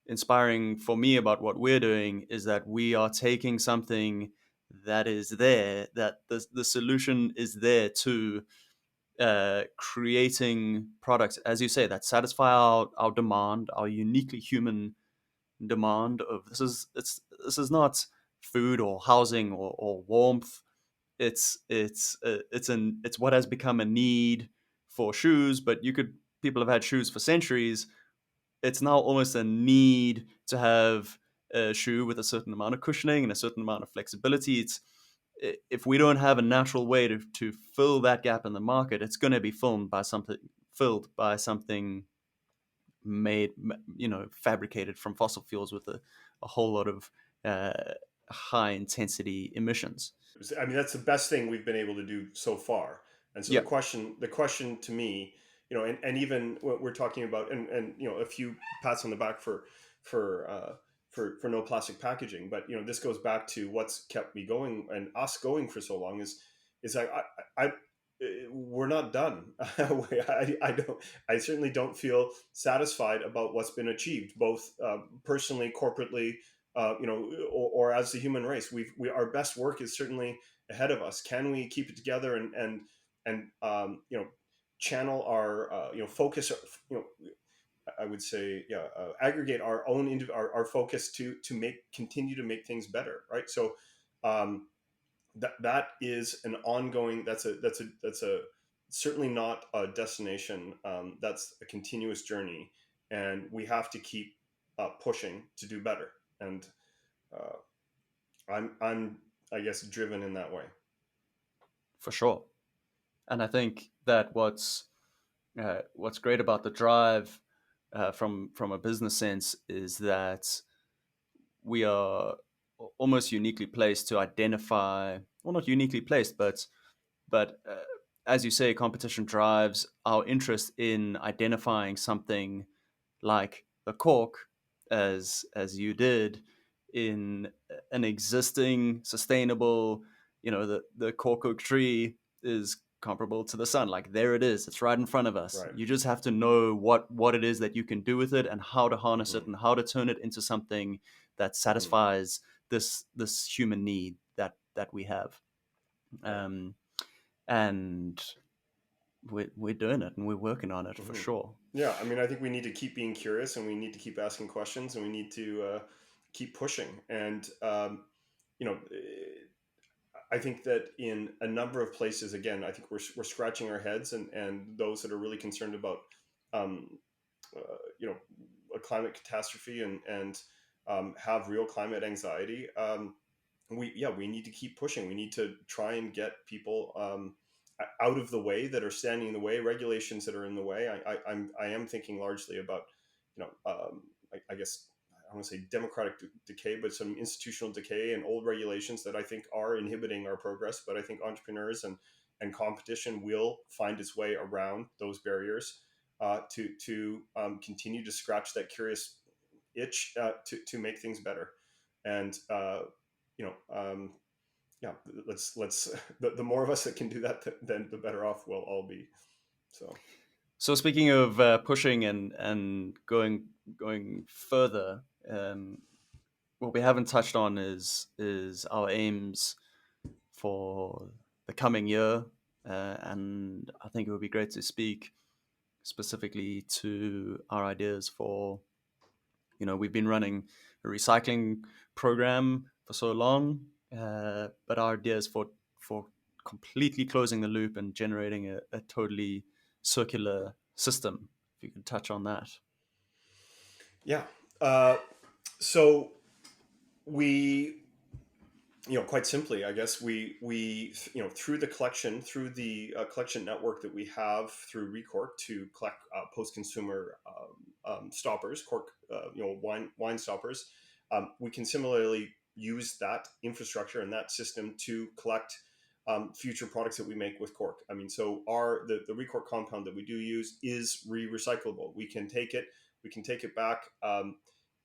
inspiring for me about what we're doing is that we are taking something that is there, that the solution is there to creating products, as you say, that satisfy our demand, our uniquely human demand of this is not food or housing or warmth. It's what has become a need for shoes, but people have had shoes for centuries. It's now almost a need to have a shoe with a certain amount of cushioning and a certain amount of flexibility. If we don't have a natural way to fill that gap in the market, it's going to be filled by something made, fabricated from fossil fuels with a whole lot of high intensity emissions. I mean, that's the best thing we've been able to do so far. And so Yeah, the question to me, and even what we're talking about, and a few pats on the back for for no plastic packaging, but this goes back to what's kept me going and us going for so long is I we're not done. I certainly don't feel satisfied about what's been achieved, both personally, corporately, or as the human race. Our best work is certainly ahead of us. Can we keep it together and channel our focus, I would say, aggregate our own our focus to continue to make things better, right? So um, that is an ongoing. That's a certainly not a destination. That's a continuous journey, and we have to keep pushing to do better. And uh, I'm I guess driven in that way. for sure. And I think that what's great about the drive from a business sense is that we are almost uniquely placed to identify, well, not uniquely placed, but as you say, competition drives our interest in identifying something like the cork, as you did, in an existing sustainable, the cork oak tree is comparable to the sun. Like, there it is, it's right in front of us. Right. You just have to know what it is that you can do with it, and how to harness Mm-hmm. it, and how to turn it into something that Mm-hmm. satisfies this human need that we have. Right. um, and we're doing it, and we're working on it for Mm-hmm. sure. Yeah, I mean, I think we need to keep being curious, and we need to keep asking questions, and we need to keep pushing. And you know, I think that in a number of places, again, I think we're scratching our heads, and those that are really concerned about, um, you know, a climate catastrophe and have real climate anxiety. We need to keep pushing. We need to try and get people out of the way that are standing in the way, regulations that are in the way. I am thinking largely about, I guess I don't want to say democratic decay, but some institutional decay and old regulations that I think are inhibiting our progress. But I think entrepreneurs and competition will find its way around those barriers to continue to scratch that curious itch to make things better. And you know, yeah, let's the more of us that can do that, then the better off we'll all be. So So speaking of pushing and going further, what we haven't touched on is our aims for the coming year, and I think it would be great to speak specifically to our ideas for. We've been running a recycling program for so long, but our ideas for completely closing the loop and generating a totally circular system. If you could touch on that. yeah, uh, so we quite simply, I guess we through the collection, through the collection network that we have through ReCORK to collect post-consumer stoppers, cork, wine stoppers. We can similarly use that infrastructure and that system to collect future products that we make with cork. I mean, so the ReCORK compound that we do use is recyclable. We can take it back,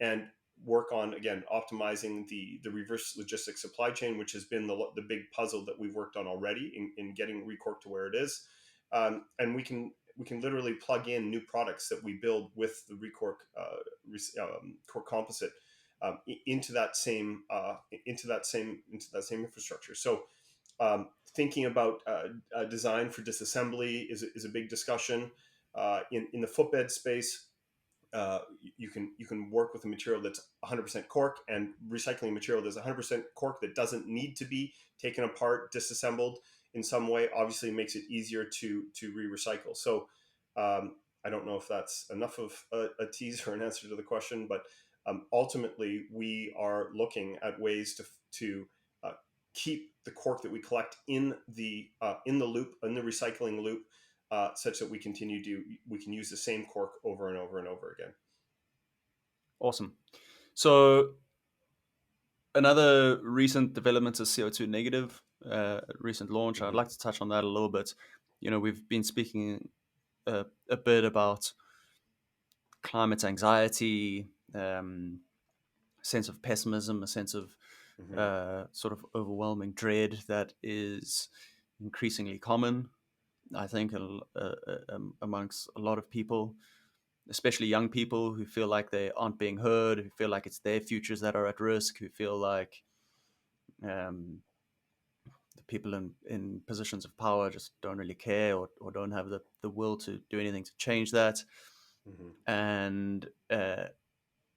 and work on, again, optimizing the reverse logistics supply chain, which has been the big puzzle that we've worked on already in getting ReCORK to where it is. And we can literally plug in new products that we build with the ReCORK cork composite into that same infrastructure. So thinking about design for disassembly is a big discussion in the footbed space. You can work with a material that's 100% cork, and recycling material that's 100% cork that doesn't need to be taken apart, disassembled in some way. Obviously makes it easier to re-recycle. So I don't know if that's enough of a tease or an answer to the question, but ultimately we are looking at ways to uh, keep the cork that we collect in the loop, in the recycling loop, such that we can use the same cork over and over and over again. Awesome. So another recent development is CO2 negative, recent launch. I'd Mm-hmm. like to touch on that a little bit. we've been speaking a bit about climate anxiety, sense of pessimism, a sense of sort of overwhelming dread that is increasingly common, I think, amongst a lot of people, especially young people who feel like they aren't being heard, who feel like it's their futures that are at risk, who feel like um, the people in positions of power just don't really care, or don't have the will to do anything to change that. And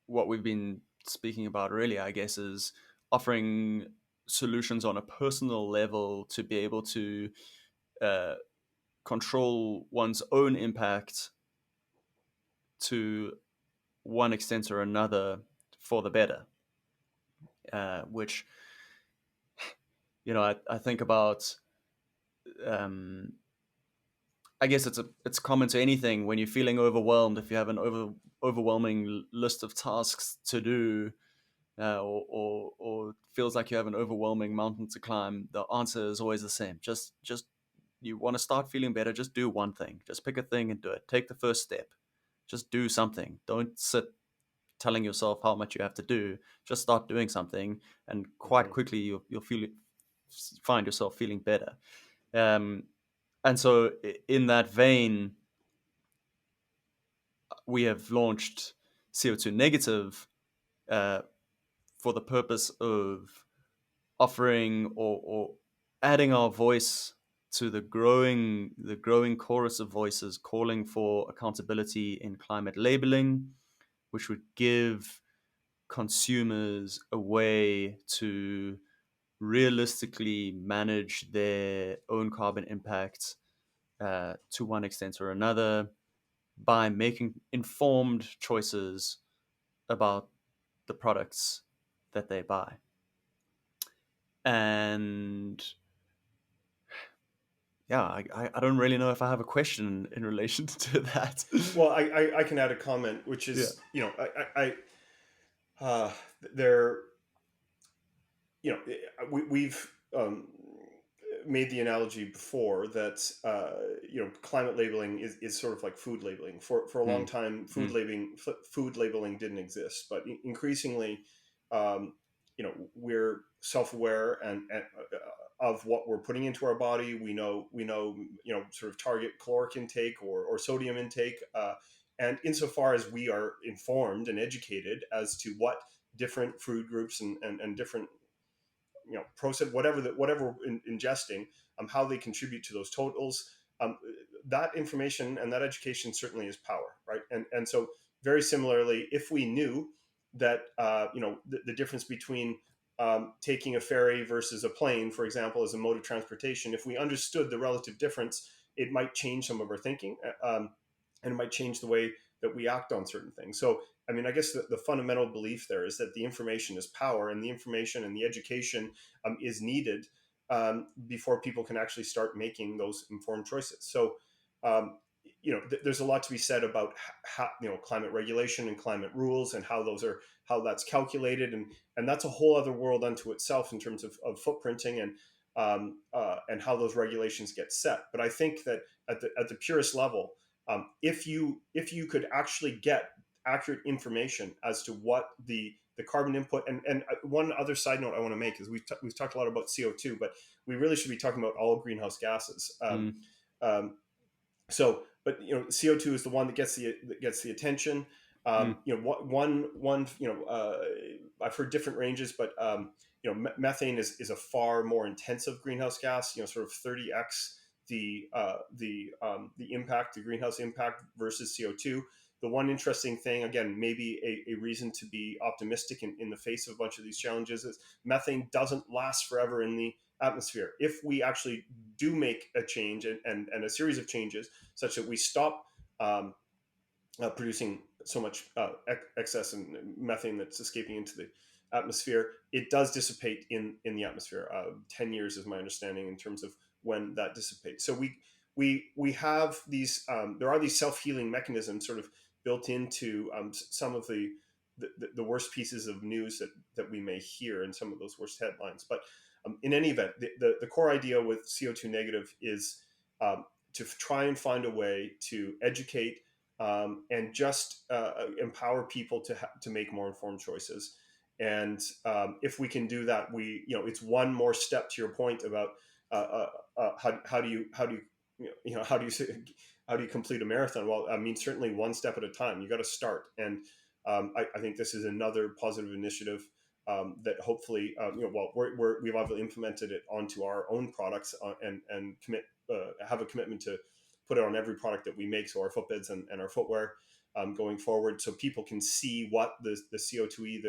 what we've been speaking about really, I guess, is offering solutions on a personal level to be able to uh, control one's own impact to one extent or another for the better. Which, I think about. I guess it's common to anything when you're feeling overwhelmed. If you have an overwhelming list of tasks to do, or feels like you have an overwhelming mountain to climb, the answer is always the same. Just you want to start feeling better, just do one thing. Just pick a thing and do it. Take the first step. Just do something. Don't sit telling yourself how much you have to do. Just start doing something, and quite quickly you'll find yourself feeling better. And so in that vein, we have launched CO2 negative for the purpose of offering or adding our voice to the growing chorus of voices calling for accountability in climate labeling, which would give consumers a way to realistically manage their own carbon impact to one extent or another by making informed choices about the products that they buy. And yeah, I don't really know if I have a question in relation to that. Well, I can add a comment, which is, there, we've made the analogy before that climate labeling is sort of like food labeling. For a long time, food labeling didn't exist, but increasingly, we're self-aware and of what we're putting into our body. We know sort of target caloric intake or sodium intake, and insofar as we are informed and educated as to what different food groups and different process whatever we're ingesting, how they contribute to those totals, that information and that education certainly is power, right? And so very similarly, if we knew that the difference between taking a ferry versus a plane, for example, as a mode of transportation, if we understood the relative difference, it might change some of our thinking, and it might change the way that we act on certain things. So I mean, I guess the fundamental belief there is that the information is power, and the information and the education is needed before people can actually start making those informed choices. So, there's a lot to be said about how, climate regulation and climate rules and how that's calculated, and that's a whole other world unto itself in terms of footprinting and how those regulations get set. But I think that at the purest level, if you could actually get accurate information as to what the carbon input, and one other side note I want to make is we've talked a lot about CO2, but we really should be talking about all greenhouse gases. But CO2 is the one that gets the attention. One I've heard different ranges, but methane is a far more intensive greenhouse gas. Sort of 30x the impact, the greenhouse impact versus CO2. The one interesting thing, again, maybe a reason to be optimistic in the face of a bunch of these challenges, is methane doesn't last forever in the atmosphere. If we actually do make a change and a series of changes such that we stop producing so much excess and methane that's escaping into the atmosphere, it does dissipate in the atmosphere. 10 years is my understanding in terms of when that dissipates. So we have these, there are these self-healing mechanisms sort of built into some of the worst pieces of news that we may hear in some of those worst headlines. But in any event, the core idea with CO2 negative is try and find a way to educate and just empower people to make more informed choices. And if we can do that, it's one more step to your point about how do you how do you complete a marathon? Well, I mean, certainly one step at a time. You got to start, and I think this is another positive initiative that hopefully, well, we've obviously implemented it onto our own products and have a commitment to put it on every product that we make, so our footbeds and our footwear going forward, so people can see what the CO2e,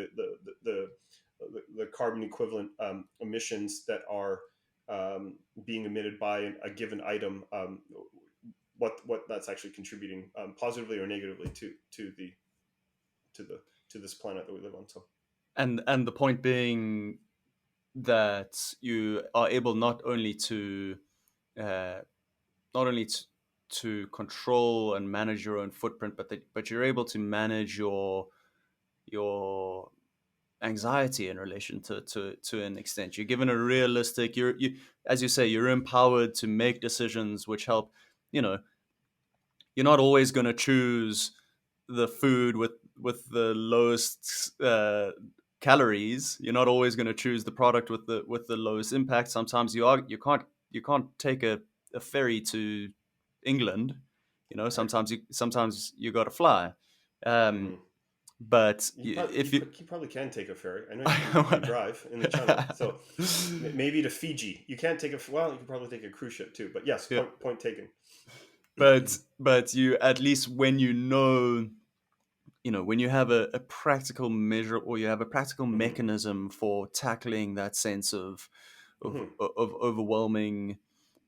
the carbon equivalent emissions that are being emitted by a given item, what that's actually contributing positively or negatively to this planet that we live on. So, and the point being that you are able not only to uh, not only to control and manage your own footprint, but you're able to manage your anxiety in relation to an extent. You're given a realistic. You as you say, you're empowered to make decisions which help. You know, you're not always going to choose the food with the lowest calories. You're not always going to choose the product with the lowest impact. Sometimes you can't take a ferry to England. You know, right. sometimes you got to fly. Um, but if you probably can take a ferry. I know you can drive in the channel, so maybe to Fiji. You can't take well, you can probably take a cruise ship too. But yes, yeah. point taken. But you, at least when when you have a practical measure, or you have a practical mechanism for tackling that sense of overwhelming,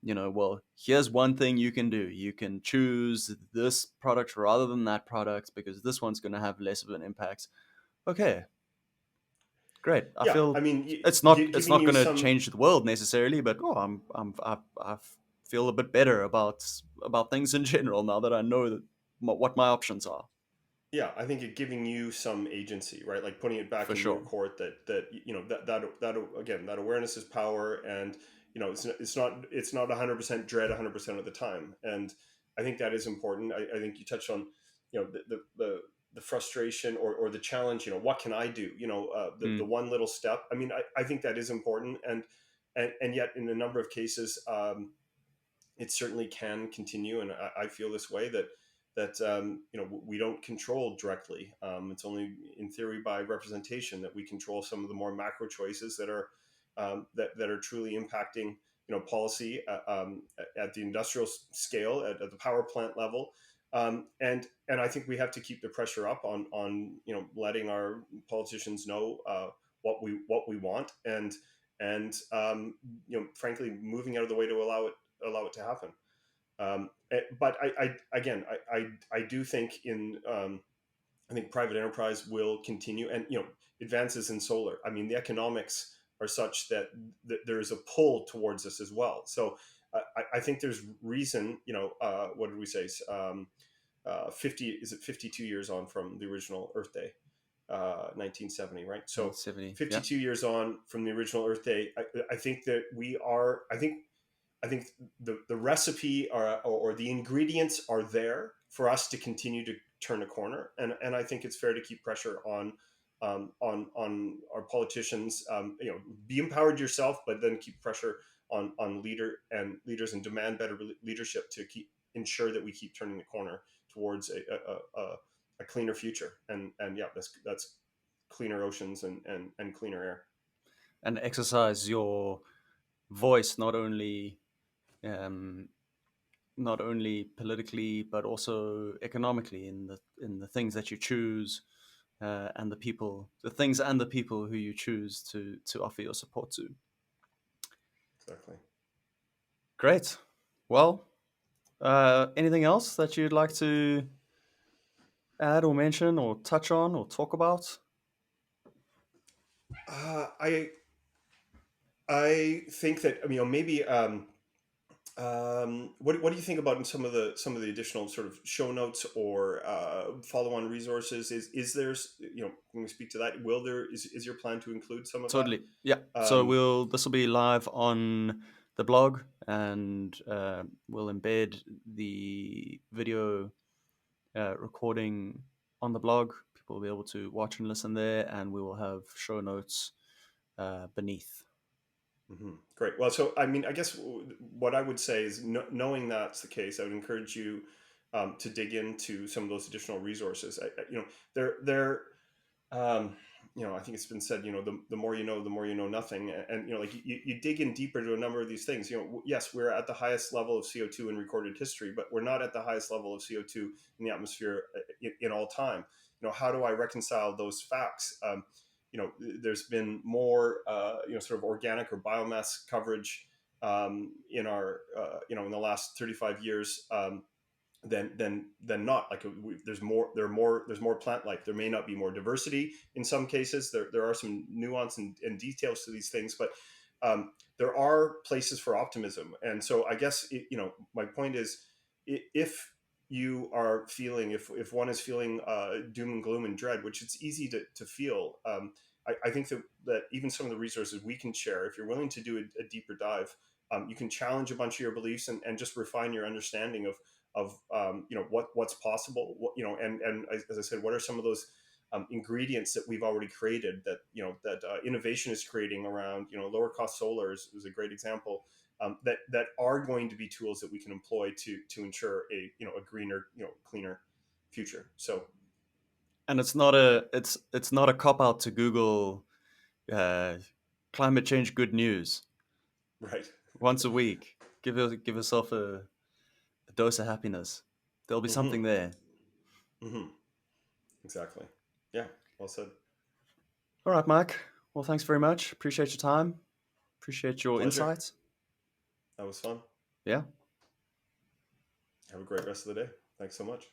well, here's one thing you can do. You can choose this product rather than that product because this one's going to have less of an impact. Okay, great. I Yeah, I feel mean, it's giving not you going to some. change the world necessarily, but I feel a bit better about things in general now that I know what my options are. Yeah, I think it giving you some agency, right? Like putting it back For in your sure. court, that that again, that awareness is power. And it's not 100% dread 100% of the time. And I think that is important. I think you touched on the frustration or the challenge. What can I do? The Mm. one little step. I mean, I think that is important. And yet in a number of cases, it certainly can continue. And I feel this way, that we don't control directly. It's only in theory by representation that we control some of the more macro choices that are that are truly impacting policy at the industrial scale, at the power plant level. And I think we have to keep the pressure up on letting our politicians know what we want, and frankly moving out of the way to allow it to happen. But again, I do think I think private enterprise will continue, and advances in solar. I mean, the economics are such that there is a pull towards this as well. So I think there's reason. What did we say? 52 years on from the original Earth Day, 1970, right? So 70, yeah. 52 years on from the original Earth Day, I think that we are. I think the recipe or the ingredients are there for us to continue to turn a corner, and I think it's fair to keep pressure on our politicians. Be empowered yourself, but then keep pressure on leaders and demand better leadership to ensure that we keep turning the corner towards a cleaner future. And yeah, that's cleaner oceans and cleaner air. And exercise your voice um, not only politically but also economically in the things that you choose, and the things and the people who you choose to offer your support to. Exactly. Great. Well, anything else that you'd like to add or mention or touch on or talk about? I think that maybe what do you think about some of the additional sort of show notes or follow-on resources? Is there when we speak to that, is your plan to include some of that? Totally. Yeah. So this will be live on the blog. and we'll embed the video recording on the blog. People will be able to watch and listen there, and we will have show notes beneath. Mm-hmm. Great. Well, so I mean, I guess what I would say is, knowing that's the case, I would encourage you to dig into some of those additional resources. They're I think it's been said, the more the more you know nothing. And, like you dig in deeper to a number of these things. Yes, we're at the highest level of CO2 in recorded history, but we're not at the highest level of CO2 in the atmosphere in all time. How do I reconcile those facts? There's been more, sort of organic or biomass coverage in our, in the last 35 years. Than not. Like there's more plant life. There may not be more diversity in some cases. There are some nuance and details to these things, but there are places for optimism. And so I guess my point is, if you are feeling, if one is feeling doom and gloom and dread, which it's easy to feel, I think that even some of the resources we can share, if you're willing to do a deeper dive, you can challenge a bunch of your beliefs and just refine your understanding of what's possible, and as I said, what are some of those ingredients that we've already created, that innovation is creating around. Lower cost solar is a great example, that are going to be tools that we can employ to ensure a greener, cleaner future. So, And it's not a cop out to Google climate change good news right. once a week. Give yourself a dose of happiness. There'll be Mm-hmm. something there. Mm-hmm. Exactly. Yeah. Well said. All right, Mike. Well, thanks very much. Appreciate your time. Appreciate your Pleasure. insights. That was fun. Yeah. Have a great rest of the day. Thanks so much.